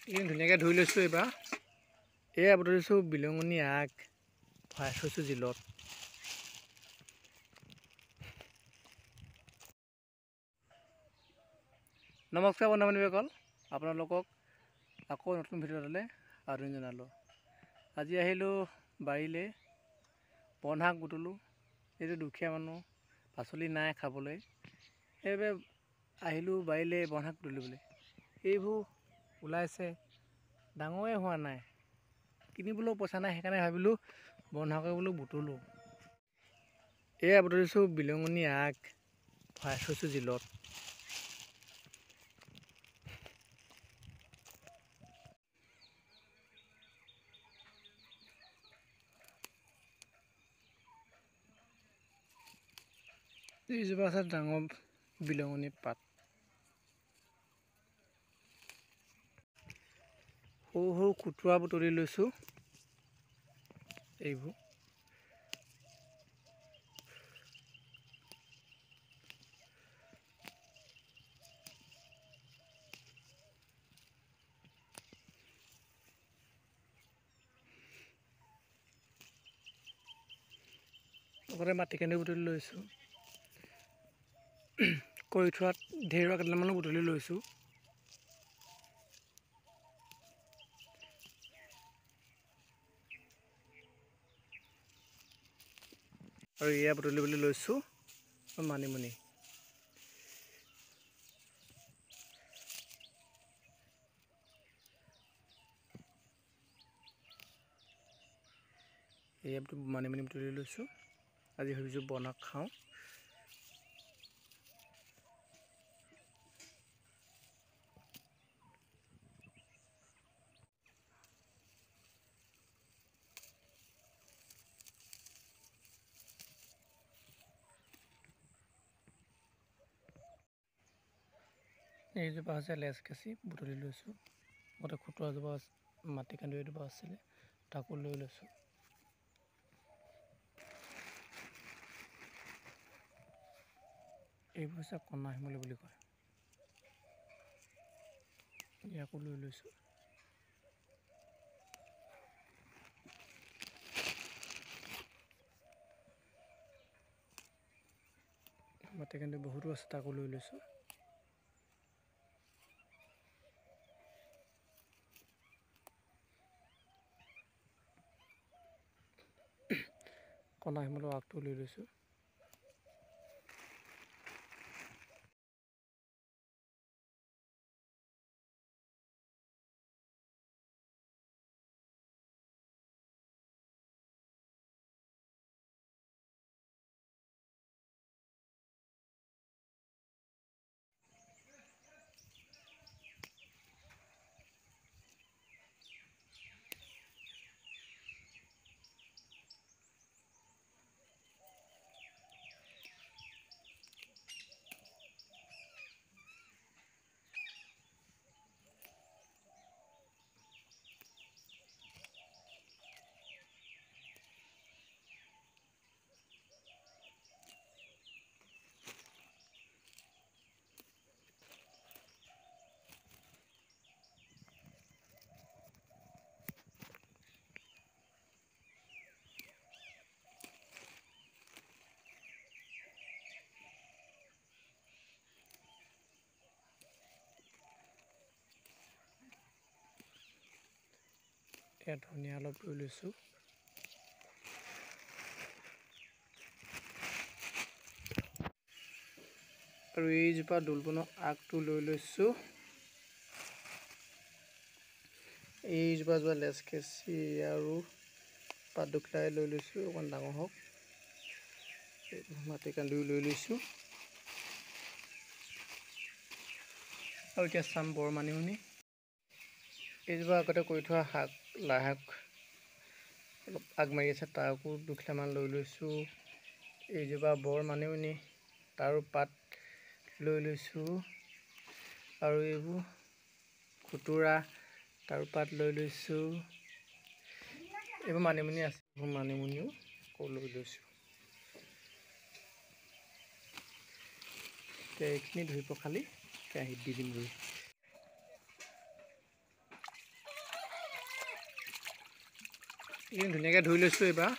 এইখিনি ধুনীয়াকৈ ধুই লৈছোঁ। এইবাৰ এয়া বুটলিছোঁ বিলঙনি আগ, ভৰাই থৈছোঁ জিলত। নমস্কাৰ বন্ধু বান্ধৱীসকল, আপোনালোকক আকৌ নতুন ভিডিঅ' এটালৈ আদৰণি জনালোঁ। আজি আহিলোঁ বাৰীলৈ, বন শাক বুটলোঁ। এইটো দুখীয়া মানুহ, পাচলি নাই খাবলৈ, সেইবাবে আহিলোঁ বাৰীলৈ বন শাক বুটলিবলৈ। এইবোৰ ওলাইছে, ডাঙৰে হোৱা নাই, কিনিবলৈও পইচা নাই, সেইকাৰণে ভাবিলোঁ বন শাকে বোলো বুটলোঁ। এয়া বুটলিছোঁ বিলঙনি আগ, ভৰাই থৈছোঁ জিলত। এইজোপা আছে ডাঙৰ বিলঙনি পাত। সৰু সৰু খুতুৰা বুটলি লৈছোঁ। এইবোৰ লগতে মাটিকান্দুৰি বুটলি লৈছোঁ। কৰি থোৱাত ঢেৰুৱা কেইডালমানো বুটলি লৈছোঁ। আৰু এয়া বুটলিবলৈ লৈছোঁ মানিমুনি। এয়া মানিমুনি বুটলি লৈছোঁ। আজি ভাবিছোঁ বন শাক খাওঁ। এইজোপা হৈছে লেচকেচি, বুটলি লৈছোঁ। লগতে খুতুৰাজোপা মাটিকান্দুৰি এজোপা আছিলে, তাকো লৈ লৈছোঁ। এইবোৰ হৈছে কণা শিমলু বুলি কয়, ইয়াকো লৈ লৈছোঁ। মাটিকান্দুৰি বহুতো আছে, তাকো লৈ লৈছোঁ। কণা শিমলু আগটো লৈ লৈছোঁ। ইয়াত ধনিয়া অলপ লৈ লৈছোঁ। আৰু এইজোপা দোলবনৰ আগটো লৈ লৈছোঁ। এইজোপা লেচকেচি আৰু পাত দুখিলাই লৈ লৈছোঁ, অকণমান ডাঙৰ হওক। মাটিকান্দুৰি লৈ লৈছোঁ। আৰু এতিয়া চাম বৰ মানিমুনি। এইজোপা আগতে কৰি থোৱা শাক, লাই শাক অলপ আগমাৰি আছে, তাকো দুখিলামান লৈ লৈছোঁ। এইজোপা বৰ মানিমুনি, তাৰো পাত লৈ লৈছোঁ। আৰু এইবোৰ খুতুৰা, তাৰো পাত লৈ লৈছোঁ। এইবোৰ মানিমুনি আছে, এইবোৰ মানিমুনিও আকৌ লৈ লৈছোঁ। এতিয়া এইখিনি ধুই পখালি কেৰাহীত দি দিমগৈ। এইখিনি ধুনীয়াকৈ ধুই লৈছোঁ এইবাৰ।